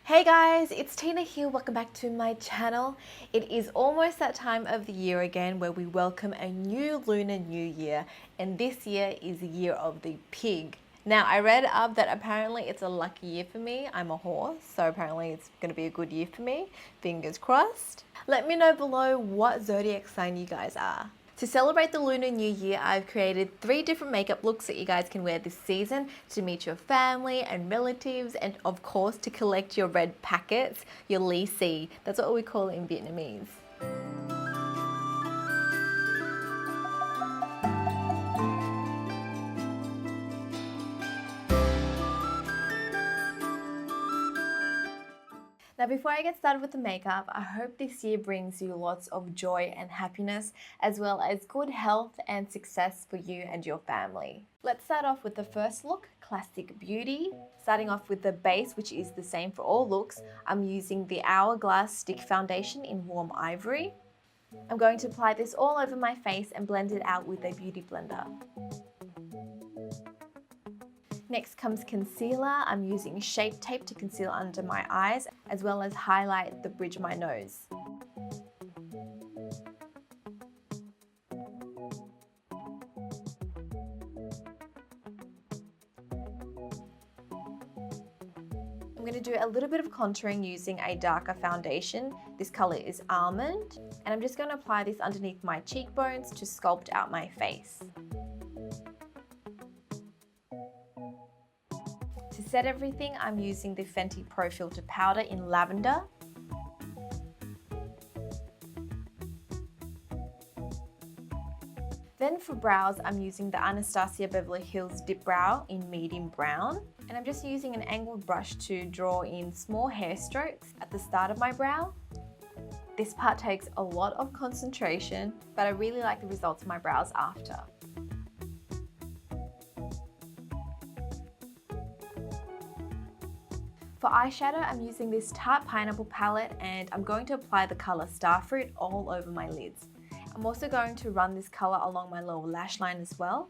Hey guys, it's Tina here. Welcome back to my channel. It is almost that time of the year again where we welcome a new Lunar New Year, and this year is the year of the pig. Now, I read up that apparently it's a lucky year for me. I'm a horse, so apparently it's going to be a good year for me. Fingers crossed. Let me know below what zodiac sign you guys are. To celebrate the Lunar New Year, I've created 3 different makeup looks that you guys can wear this season to meet your family and relatives, and of course to collect your red packets, your lì xì. That's what we call it in Vietnamese. Now, before I get started with the makeup, I hope this year brings you lots of joy and happiness, as well as good health and success for you and your family. Let's start off with the first look, Classic Beauty. Starting off with the base, which is the same for all looks, I'm using the Hourglass Stick Foundation in Warm Ivory. I'm going to apply this all over my face and blend it out with a beauty blender. Next comes concealer. I'm using Shape Tape to conceal under my eyes, as well as highlight the bridge of my nose. I'm going to do a little bit of contouring using a darker foundation. This color is Almond, and I'm just going to apply this underneath my cheekbones to sculpt out my face. To set everything, I'm using the Fenty Pro Filter Powder in Lavender. Then for brows, I'm using the Anastasia Beverly Hills Dipbrow in Medium Brown. And I'm just using an angled brush to draw in small hair strokes at the start of my brow. This part takes a lot of concentration, but I really like the results of my brows after. For eyeshadow, I'm using this Tarte Pineapple palette, and I'm going to apply the color Starfruit all over my lids. I'm also going to run this color along my lower lash line as well.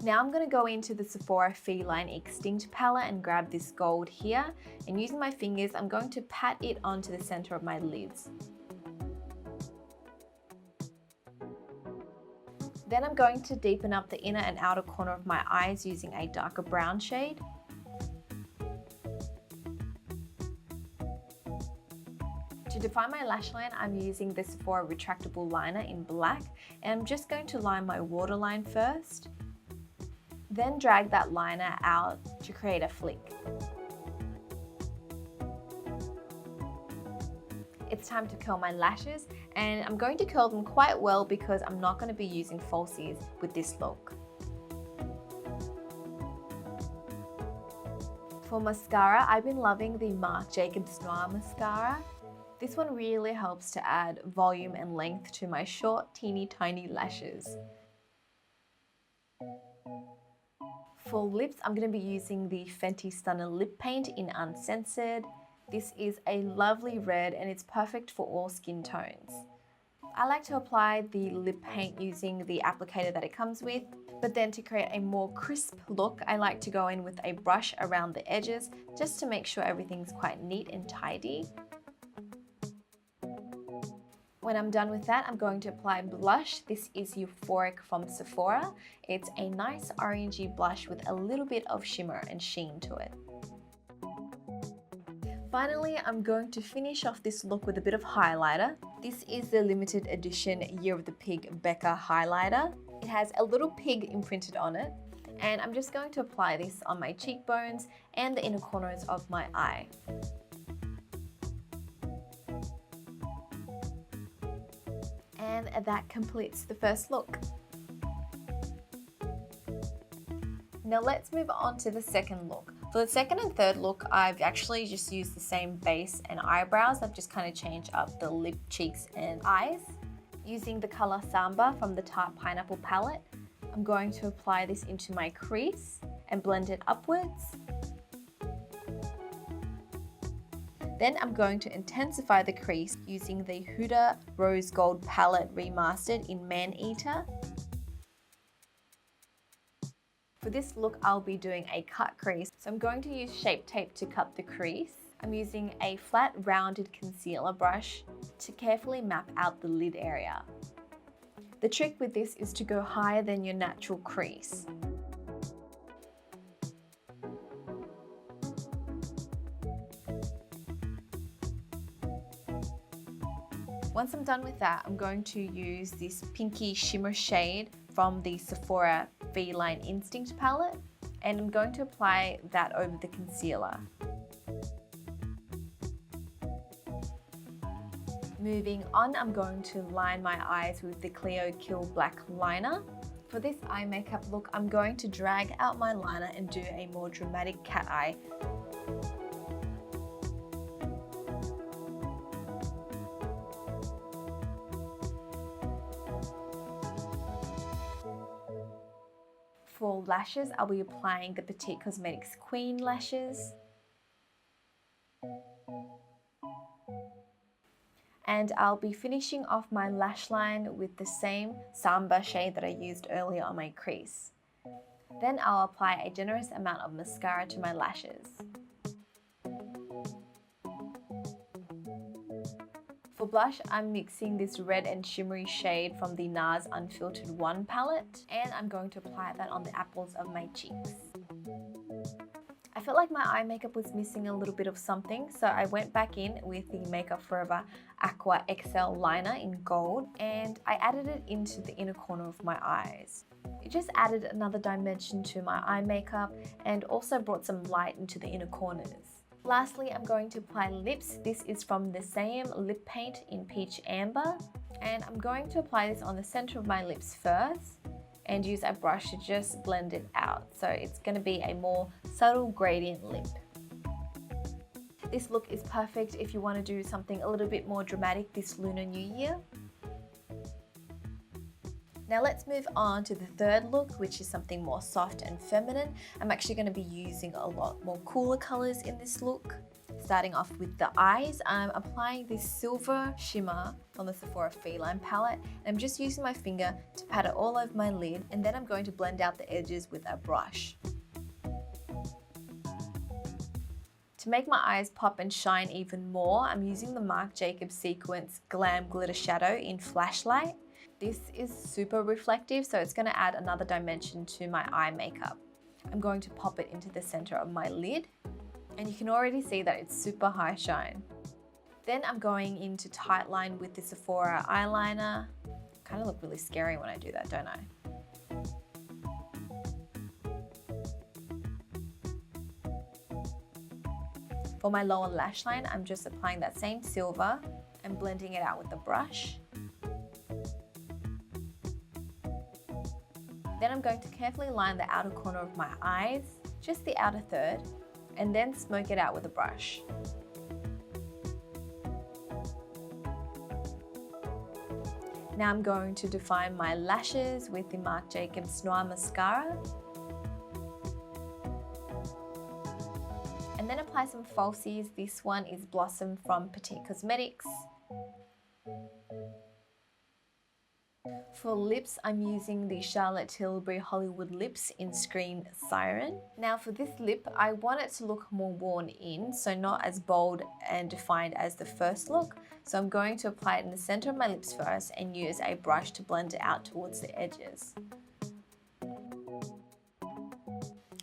Now I'm going to go into the Sephora Feline Extinct palette and grab this gold here, and using my fingers, I'm going to pat it onto the center of my lids. Then I'm going to deepen up the inner and outer corner of my eyes using a darker brown shade. To define my lash line, I'm using the Sephora Retractable Liner in black, and I'm just going to line my waterline first. Then drag that liner out to create a flick. It's time to curl my lashes, and I'm going to curl them quite well because I'm not going to be using falsies with this look. For mascara, I've been loving the Marc Jacobs Noir mascara. This one really helps to add volume and length to my short, teeny tiny lashes. For lips, I'm going to be using the Fenty Stunno Lip Paint in Uncensored. This is a lovely red and it's perfect for all skin tones. I like to apply the lip paint using the applicator that it comes with, but then to create a more crisp look, I like to go in with a brush around the edges just to make sure everything's quite neat and tidy. When I'm done with that, I'm going to apply blush. This is Euphoric from Sephora. It's a nice orangey blush with a little bit of shimmer and sheen to it. Finally, I'm going to finish off this look with a bit of highlighter. This is the limited edition Year of the Pig Becca highlighter. It has a little pig imprinted on it, and I'm just going to apply this on my cheekbones and the inner corners of my eye. And that completes the first look. Now let's move on to the second look. For the second and third look, I've actually just used the same base and eyebrows. I've just kind of changed up the lip, cheeks, and eyes. Using the color Samba from the Tarte Pineapple palette, I'm going to apply this into my crease and blend it upwards. Then I'm going to intensify the crease using the Huda Rose Gold palette remastered in Man Eater. For this look, I'll be doing a cut crease. So I'm going to use Shape Tape to cut the crease. I'm using a flat rounded concealer brush to carefully map out the lid area. The trick with this is to go higher than your natural crease. Once I'm done with that, I'm going to use this pinky shimmer shade from the Sephora Feline Instinct palette, and I'm going to apply that over the concealer. Moving on, I'm going to line my eyes with the Clio Kill Black liner. For this eye makeup look, I'm going to drag out my liner and do a more dramatic cat eye. For lashes, I'll be applying the Petite Cosmetics Queen lashes. And I'll be finishing off my lash line with the same Samba shade that I used earlier on my crease. Then I'll apply a generous amount of mascara to my lashes. For blush, I'm mixing this red and shimmery shade from the NARS Unfiltered 1 palette, and I'm going to apply that on the apples of my cheeks. I felt like my eye makeup was missing a little bit of something, so I went back in with the Makeup Forever Aqua XL liner in gold, and I added it into the inner corner of my eyes. It just added another dimension to my eye makeup and also brought some light into the inner corners. Lastly, I'm going to apply lips. This is from the same lip paint in Peach Amber, and I'm going to apply this on the center of my lips first and use a brush to just blend it out. So it's going to be a more subtle gradient lip. This look is perfect if you want to do something a little bit more dramatic this Lunar New Year. Now let's move on to the third look, which is something more soft and feminine. I'm actually going to be using a lot more cooler colors in this look. Starting off with the eyes, I'm applying this silver shimmer from the Sephora Feline palette. I'm just using my finger to pat it all over my lid, and then I'm going to blend out the edges with a brush. To make my eyes pop and shine even more, I'm using the Marc Jacobs See-Quins Glam Glitter Shadow in Flashlight. This is super reflective, so it's going to add another dimension to my eye makeup. I'm going to pop it into the center of my lid, and you can already see that it's super high shine. Then I'm going into tight line with the Sephora eyeliner. Kind of look really scary when I do that, don't I? For my lower lash line, I'm just applying that same silver and blending it out with the brush. Then I'm going to carefully line the outer corner of my eyes, just the outer third, and then smoke it out with a brush. Now I'm going to define my lashes with the Marc Jacobs Noir Mascara. And then apply some falsies. This one is Blossom from Petite Cosmetics. For lips, I'm using the Charlotte Tilbury Hollywood Lips in Screen Siren. Now for this lip, I want it to look more worn in, so not as bold and defined as the first look. So I'm going to apply it in the center of my lips first and use a brush to blend it out towards the edges.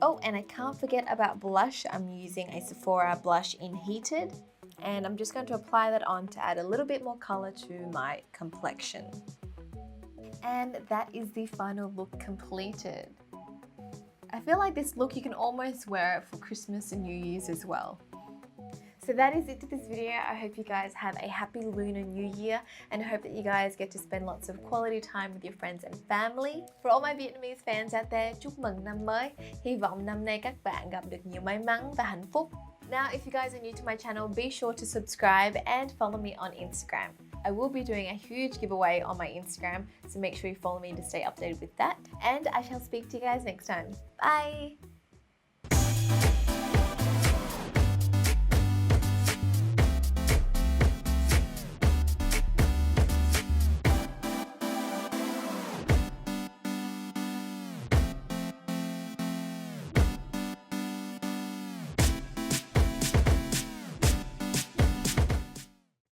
Oh, and I can't forget about blush. I'm using a Sephora blush in Heated, and I'm just going to apply that on to add a little bit more color to my complexion. And that is the final look completed. I feel like this look you can almost wear it for Christmas and New Year's as well. So that is it to this video. I hope you guys have a happy Lunar New Year, and I hope that you guys get to spend lots of quality time with your friends and family. For all my Vietnamese fans out there, chúc mừng năm mới. Hy vọng năm nay các bạn gặp được nhiều may mắn và hạnh phúc. Now, if you guys are new to my channel, be sure to subscribe and follow me on Instagram. I will be doing a huge giveaway on my Instagram, so make sure you follow me to stay updated with that. And I shall speak to you guys next time. Bye!